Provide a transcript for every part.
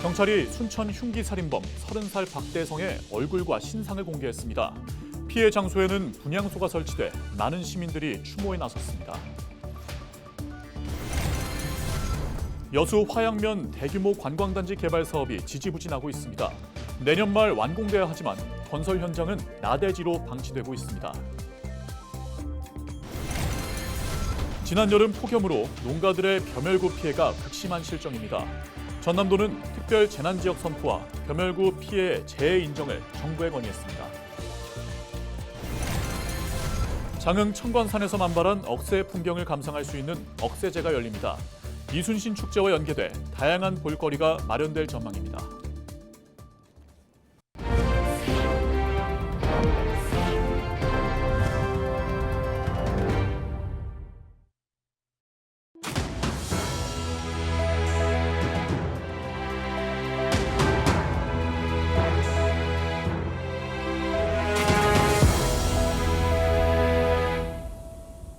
경찰이 순천 흉기 살인범 30살 박대성의 얼굴과 신상을 공개했습니다. 피해 장소에는 분향소가 설치돼 많은 시민들이 추모에 나섰습니다. 여수 화양면 대규모 관광단지 개발 사업이 지지부진하고 있습니다. 내년 말 완공돼야 하지만 건설 현장은 나대지로 방치되고 있습니다. 지난 여름 폭염으로 농가들의 벼멸구 피해가 극심한 실정입니다. 전남도는 특별 재난지역 선포와 벼멸구 피해 재해 인정을 정부에 건의했습니다. 장흥 청관산에서 만발한 억새 풍경을 감상할 수 있는 억새제가 열립니다. 이순신 축제와 연계돼 다양한 볼거리가 마련될 전망입니다.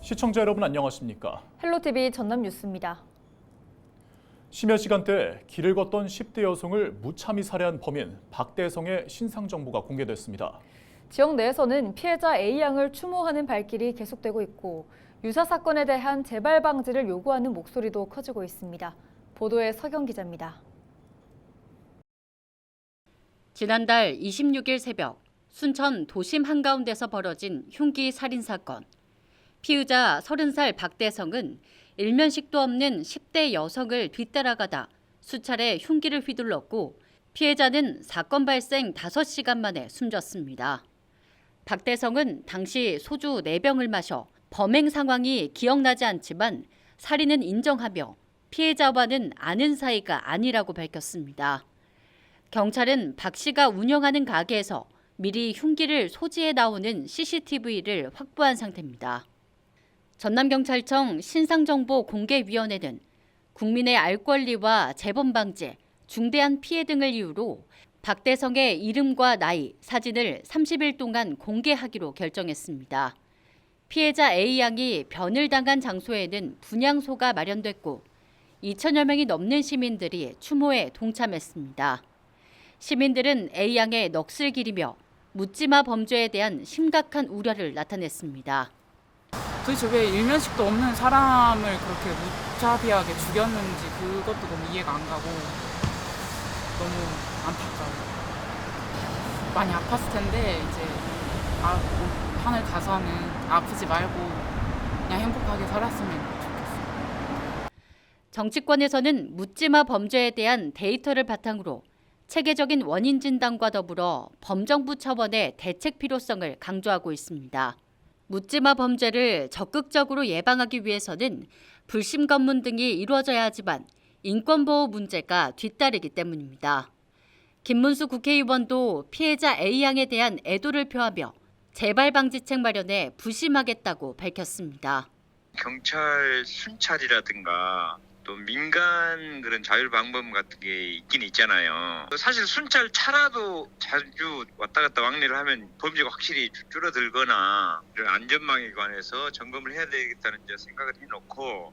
시청자 여러분 안녕하십니까? 헬로티비 전남 뉴스입니다. 심야 시간대 길을 걷던 10대 여성을 무참히 살해한 범인 박대성의 신상 정보가 공개됐습니다. 지역 내에서는 피해자 A양을 추모하는 발길이 계속되고 있고 유사 사건에 대한 재발 방지를 요구하는 목소리도 커지고 있습니다. 보도에 서경 기자입니다. 지난달 26일 새벽 순천 도심 한가운데서 벌어진 흉기 살인 사건. 피의자 30살 박대성은 일면식도 없는 10대 여성을 뒤따라가다 수차례 흉기를 휘둘렀고 피해자는 사건 발생 5시간 만에 숨졌습니다. 박대성은 당시 소주 4병을 마셔 범행 상황이 기억나지 않지만 살인은 인정하며 피해자와는 아는 사이가 아니라고 밝혔습니다. 경찰은 박 씨가 운영하는 가게에서 미리 흉기를 소지해 나오는 CCTV를 확보한 상태입니다. 전남경찰청 신상정보공개위원회는 국민의 알 권리와 재범 방지, 중대한 피해 등을 이유로 박대성의 이름과 나이, 사진을 30일 동안 공개하기로 결정했습니다. 피해자 A양이 변을 당한 장소에는 분향소가 마련됐고 2천여 명이 넘는 시민들이 추모에 동참했습니다. 시민들은 A양의 넋을 기리며 묻지마 범죄에 대한 심각한 우려를 나타냈습니다. 도대체 왜 일면식도 없는 사람을 그렇게 무자비하게 죽였는지 그것도 너무 이해가 안 가고 너무 안타까워요. 많이 아팠을 텐데 이제 하늘 가서는 아프지 말고 그냥 행복하게 살았으면 좋겠어요. 정치권에서는 묻지마 범죄에 대한 데이터를 바탕으로 체계적인 원인 진단과 더불어 범정부 차원의 대책 필요성을 강조하고 있습니다. 묻지마 범죄를 적극적으로 예방하기 위해서는 불심 검문 등이 이루어져야 하지만 인권보호 문제가 뒤따르기 때문입니다. 김문수 국회의원도 피해자 A양에 대한 애도를 표하며 재발 방지책 마련에 부심하겠다고 밝혔습니다. 경찰 순찰이라든가 또 민간 그런 자율 방법 같은 게 있긴 있잖아요. 사실 순찰 차라도 자주 왔다 갔다 왕래를 하면 범죄가 확실히 줄어들거나 이런 안전망에 관해서 점검을 해야 되겠다는 생각을 해놓고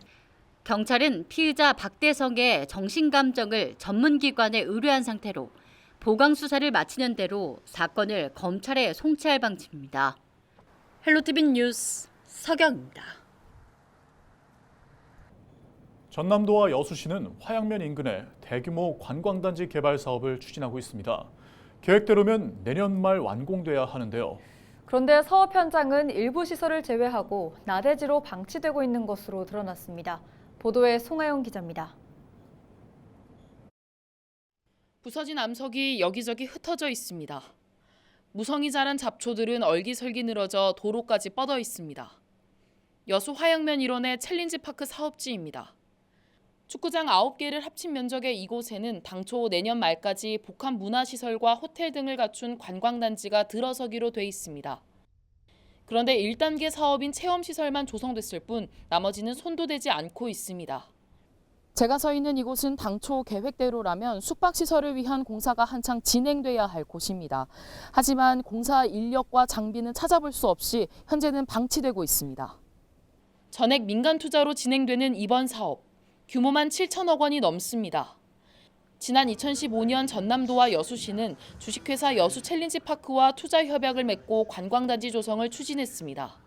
경찰은 피의자 박대성의 정신감정을 전문기관에 의뢰한 상태로 보강 수사를 마치는 대로 사건을 검찰에 송치할 방침입니다. 헬로티비 뉴스 서경입니다. 전남도와 여수시는 화양면 인근에 대규모 관광단지 개발 사업을 추진하고 있습니다. 계획대로면 내년 말 완공돼야 하는데요. 그런데 사업 현장은 일부 시설을 제외하고 나대지로 방치되고 있는 것으로 드러났습니다. 보도에 송하영 기자입니다. 부서진 암석이 여기저기 흩어져 있습니다. 무성이 자란 잡초들은 얼기설기 늘어져 도로까지 뻗어 있습니다. 여수 화양면 일원의 챌린지 파크 사업지입니다. 축구장 9개를 합친 면적의 이곳에는 당초 내년 말까지 복합 문화시설과 호텔 등을 갖춘 관광단지가 들어서기로 돼 있습니다. 그런데 1단계 사업인 체험시설만 조성됐을 뿐 나머지는 손도 대지 않고 있습니다. 제가 서 있는 이곳은 당초 계획대로라면 숙박시설을 위한 공사가 한창 진행돼야 할 곳입니다. 하지만 공사 인력과 장비는 찾아볼 수 없이 현재는 방치되고 있습니다. 전액 민간 투자로 진행되는 이번 사업. 규모만 7천억 원이 넘습니다. 지난 2015년 전남도와 여수시는 주식회사 여수챌린지파크와 투자 협약을 맺고 관광단지 조성을 추진했습니다.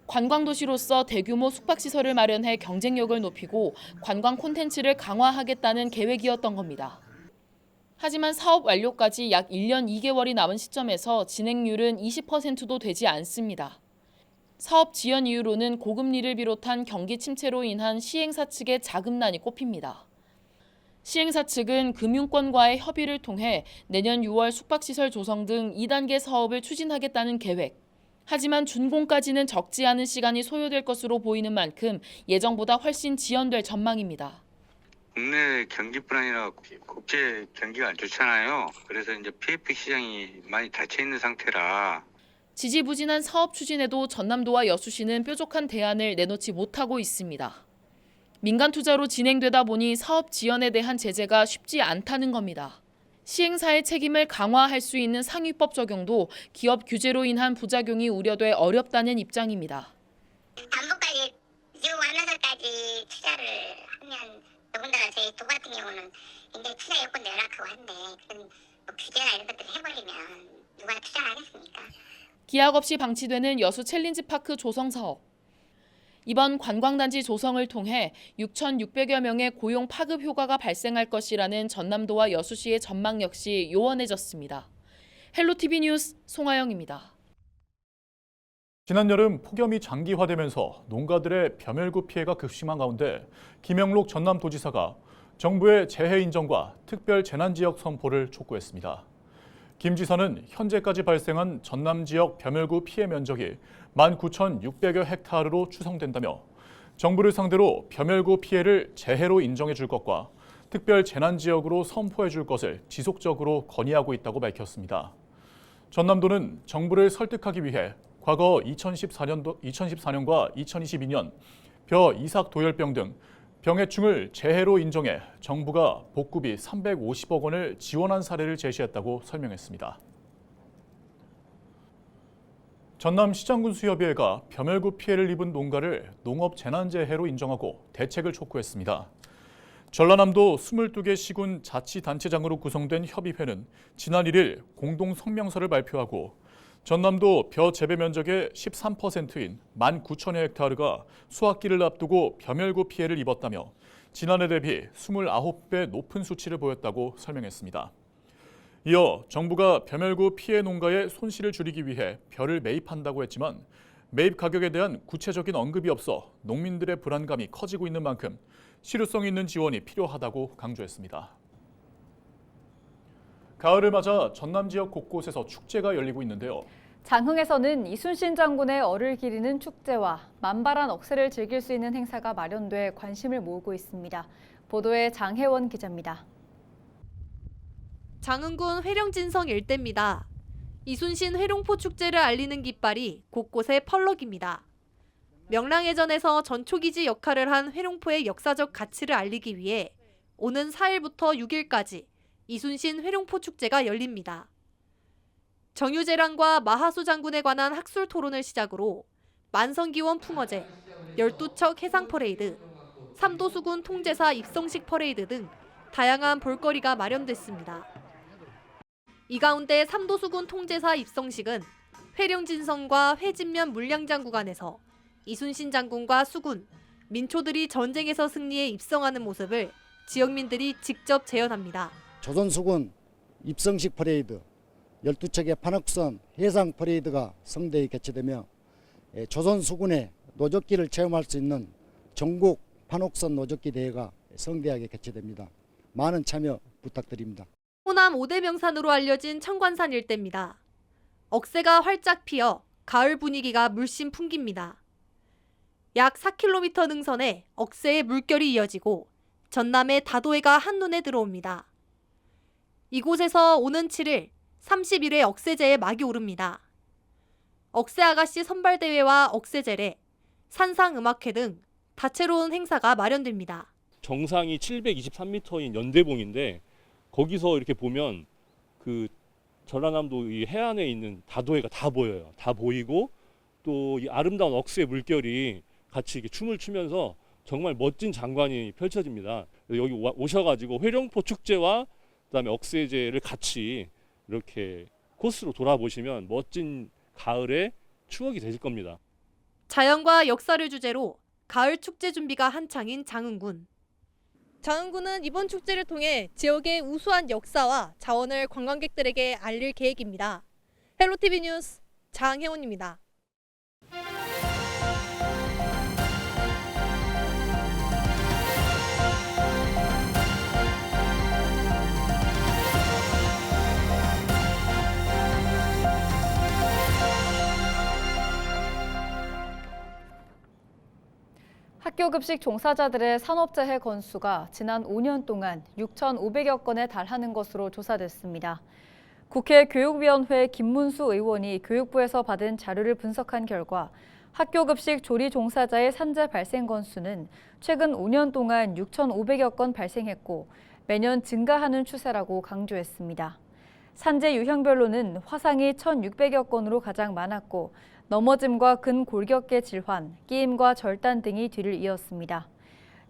관광도시로서 대규모 숙박시설을 마련해 경쟁력을 높이고 관광 콘텐츠를 강화하겠다는 계획이었던 겁니다. 하지만 사업 완료까지 약 1년 2개월이 남은 시점에서 진행률은 20%도 되지 않습니다. 사업 지연 이유로는 고금리를 비롯한 경기 침체로 인한 시행사 측의 자금난이 꼽힙니다. 시행사 측은 금융권과의 협의를 통해 내년 6월 숙박시설 조성 등 2단계 사업을 추진하겠다는 계획. 하지만 준공까지는 적지 않은 시간이 소요될 것으로 보이는 만큼 예정보다 훨씬 지연될 전망입니다. 국내 경기뿐 아니라 국제 경기가 안 좋잖아요. 그래서 이제 PF 시장이 많이 닫혀 있는 상태라. 지지부진한 사업 추진에도 전남도와 여수시는 뾰족한 대안을 내놓지 못하고 있습니다. 민간 투자로 진행되다 보니 사업 지연에 대한 제재가 쉽지 않다는 겁니다. 시행사의 책임을 강화할 수 있는 상위법 적용도 기업 규제로 인한 부작용이 우려돼 어렵다는 입장입니다. 담보까지 지원하면서까지 투자를 하면 더군다나 저희 도 같은 경우는 굉장히 투자 여건도 열악하고 한데 뭐 규제나 이런 것들을 해버리면 누가 투자를 하겠습니까? 기약 없이 방치되는 여수 챌린지파크 조성 사업. 이번 관광단지 조성을 통해 6,600여 명의 고용 파급 효과가 발생할 것이라는 전남도와 여수시의 전망 역시 요원해졌습니다. 헬로티비 뉴스 송하영입니다. 지난 여름 폭염이 장기화되면서 농가들의 벼멸구 피해가 급심한 가운데 김영록 전남도지사가 정부의 재해 인정과 특별 재난 지역 선포를 촉구했습니다. 김 지사는 현재까지 발생한 전남 지역 벼멸구 피해 면적이 19,600여 헥타르로 추정된다며 정부를 상대로 벼멸구 피해를 재해로 인정해 줄 것과 특별 재난 지역으로 선포해 줄 것을 지속적으로 건의하고 있다고 밝혔습니다. 전남도는 정부를 설득하기 위해 과거 2014년과 2022년 벼 이삭 도열병 등 병해충을 재해로 인정해 정부가 복구비 350억 원을 지원한 사례를 제시했다고 설명했습니다. 전남시장군수협의회가 벼멸구 피해를 입은 농가를 농업재난재해로 인정하고 대책을 촉구했습니다. 전라남도 22개 시군 자치단체장으로 구성된 협의회는 지난 1일 공동 성명서를 발표하고 전남도 벼 재배 면적의 13%인 19,000여 헥타르가 수확기를 앞두고 벼멸구 피해를 입었다며 지난해 대비 29배 높은 수치를 보였다고 설명했습니다. 이어 정부가 벼멸구 피해 농가의 손실을 줄이기 위해 벼를 매입한다고 했지만 매입 가격에 대한 구체적인 언급이 없어 농민들의 불안감이 커지고 있는 만큼 실효성 있는 지원이 필요하다고 강조했습니다. 가을을 맞아 전남 지역 곳곳에서 축제가 열리고 있는데요. 장흥에서는 이순신 장군의 얼을 기리는 축제와 만발한 억새를 즐길 수 있는 행사가 마련돼 관심을 모으고 있습니다. 보도에 장혜원 기자입니다. 장흥군 회령진성 일대입니다. 이순신 회룡포 축제를 알리는 깃발이 곳곳에 펄럭입니다. 명랑해전에서 전초기지 역할을 한 회룡포의 역사적 가치를 알리기 위해 오는 4일부터 6일까지 이순신 회룡포 축제가 열립니다. 정유재랑과 마하수 장군에 관한 학술 토론을 시작으로 만성기원 풍어제, 12척 해상 퍼레이드, 삼도수군 통제사 입성식 퍼레이드 등 다양한 볼거리가 마련됐습니다. 이 가운데 삼도수군 통제사 입성식은 회령진성과 회진면 물량장 구간에서 이순신 장군과 수군, 민초들이 전쟁에서 승리해 입성하는 모습을 지역민들이 직접 재현합니다. 조선수군 입성식 퍼레이드, 12척의 판옥선 해상 퍼레이드가 성대에 개최되며 조선수군의 노젓기를 체험할 수 있는 전국 판옥선 노젓기 대회가 성대하게 개최됩니다. 많은 참여 부탁드립니다. 호남 5대 명산으로 알려진 청관산 일대입니다. 억새가 활짝 피어 가을 분위기가 물씬 풍깁니다. 약 4km 능선에 억새의 물결이 이어지고 전남의 다도해가 한눈에 들어옵니다. 이곳에서 오는 7일 31회 억새제의 막이 오릅니다. 억새 아가씨 선발대회와 억새제례, 산상음악회 등 다채로운 행사가 마련됩니다. 정상이 723m인 연대봉인데 거기서 이렇게 보면 그 전라남도 이 해안에 있는 다도해가 다 보여요. 다 보이고 또 이 아름다운 억새 물결이 같이 이렇게 춤을 추면서 정말 멋진 장관이 펼쳐집니다. 여기 오셔가지고 회룡포 축제와 그다음에 억새제를 같이 이렇게 코스로 돌아보시면 멋진 가을의 추억이 되실 겁니다. 자연과 역사를 주제로 가을 축제 준비가 한창인 장흥군. 장흥군은 이번 축제를 통해 지역의 우수한 역사와 자원을 관광객들에게 알릴 계획입니다. 헬로티비 뉴스 장혜원입니다. 학교 급식 종사자들의 산업재해 건수가 지난 5년 동안 6,500여 건에 달하는 것으로 조사됐습니다. 국회 교육위원회 김문수 의원이 교육부에서 받은 자료를 분석한 결과 학교 급식 조리 종사자의 산재 발생 건수는 최근 5년 동안 6,500여 건 발생했고 매년 증가하는 추세라고 강조했습니다. 산재 유형별로는 화상이 1,600여 건으로 가장 많았고 넘어짐과 근골격계 질환, 끼임과 절단 등이 뒤를 이었습니다.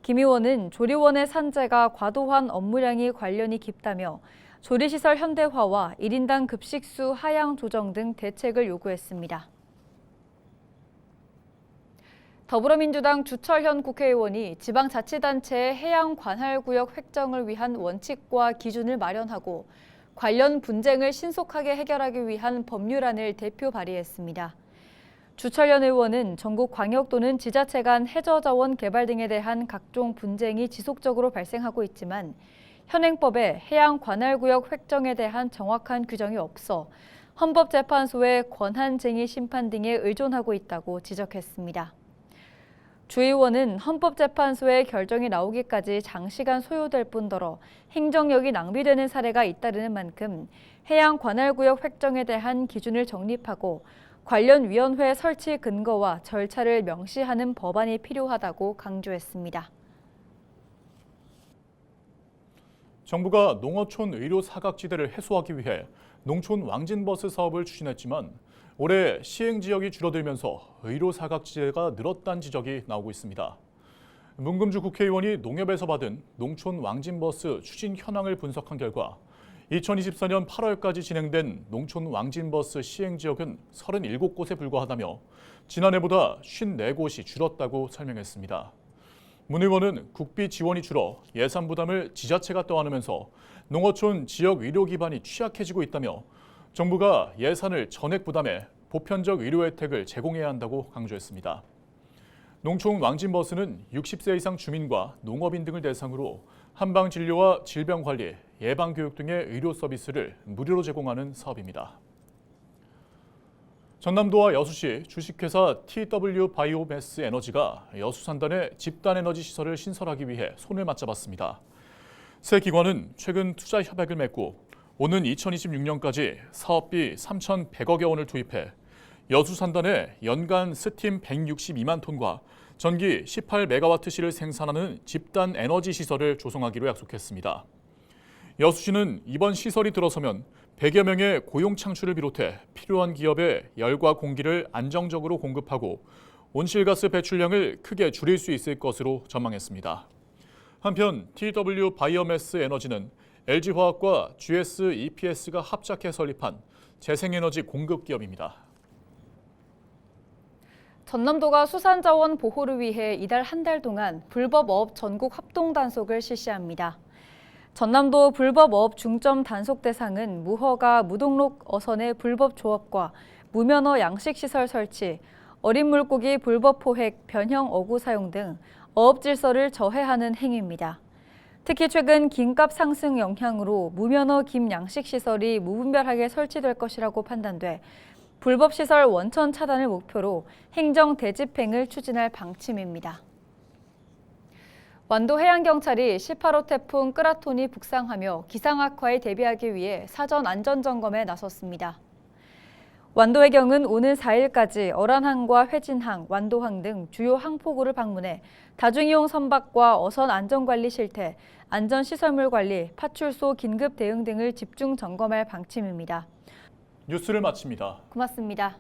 김 의원은 조리원의 산재가 과도한 업무량이 관련이 깊다며 조리시설 현대화와 1인당 급식수 하향 조정 등 대책을 요구했습니다. 더불어민주당 주철현 국회의원이 지방자치단체의 해양 관할구역 획정을 위한 원칙과 기준을 마련하고 관련 분쟁을 신속하게 해결하기 위한 법률안을 대표 발의했습니다. 주철현 의원은 전국 광역 또는 지자체 간 해저자원 개발 등에 대한 각종 분쟁이 지속적으로 발생하고 있지만 현행법에 해양 관할구역 획정에 대한 정확한 규정이 없어 헌법재판소의 권한쟁의 심판 등에 의존하고 있다고 지적했습니다. 주 의원은 헌법재판소의 결정이 나오기까지 장시간 소요될 뿐더러 행정력이 낭비되는 사례가 잇따르는 만큼 해양 관할구역 획정에 대한 기준을 정립하고 관련 위원회 설치 근거와 절차를 명시하는 법안이 필요하다고 강조했습니다. 정부가 농어촌 의료 사각지대를 해소하기 위해 농촌 왕진버스 사업을 추진했지만 올해 시행 지역이 줄어들면서 의료 사각지대가 늘었다는 지적이 나오고 있습니다. 문금주 국회의원이 농협에서 받은 농촌 왕진버스 추진 현황을 분석한 결과 2024년 8월까지 진행된 농촌 왕진버스 시행 지역은 37곳에 불과하다며 지난해보다 54곳이 줄었다고 설명했습니다. 문 의원은 국비 지원이 줄어 예산 부담을 지자체가 떠안으면서 농어촌 지역 의료 기반이 취약해지고 있다며 정부가 예산을 전액 부담해 보편적 의료 혜택을 제공해야 한다고 강조했습니다. 농촌 왕진버스는 60세 이상 주민과 농업인 등을 대상으로 한방 진료와 질병 관리, 예방 교육 등의 의료 서비스를 무료로 제공하는 사업입니다. 전남도와 여수시 주식회사 TW 바이오매스 에너지가 여수 산단에 집단 에너지 시설을 신설하기 위해 손을 맞잡았습니다. 세 기관은 최근 투자 협약을 맺고 오는 2026년까지 사업비 3,100억여 원을 투입해 여수 산단에 연간 스팀 162만 톤과 전기 18메가와트시를 생산하는 집단 에너지 시설을 조성하기로 약속했습니다. 여수시는 이번 시설이 들어서면 100여 명의 고용 창출을 비롯해 필요한 기업에 열과 공기를 안정적으로 공급하고 온실가스 배출량을 크게 줄일 수 있을 것으로 전망했습니다. 한편 TW 바이오매스 에너지는 LG화학과 GS EPS가 합작해 설립한 재생에너지 공급 기업입니다. 전남도가 수산자원 보호를 위해 이달 한 달 동안 불법어업 전국 합동 단속을 실시합니다. 전남도 불법어업 중점 단속 대상은 무허가 무등록 어선의 불법 조업과 무면허 양식시설 설치, 어린 물고기 불법 포획, 변형 어구 사용 등 어업 질서를 저해하는 행위입니다. 특히 최근 김값 상승 영향으로 무면허 김 양식시설이 무분별하게 설치될 것이라고 판단돼 불법 시설 원천 차단을 목표로 행정 대집행을 추진할 방침입니다. 완도 해양경찰이 18호 태풍 끄라톤이 북상하며 기상 악화에 대비하기 위해 사전 안전점검에 나섰습니다. 완도해경은 오는 4일까지 어란항과 회진항, 완도항 등 주요 항포구를 방문해 다중이용 선박과 어선 안전관리 실태, 안전시설물 관리, 파출소 긴급 대응 등을 집중 점검할 방침입니다. 뉴스를 마칩니다. 고맙습니다.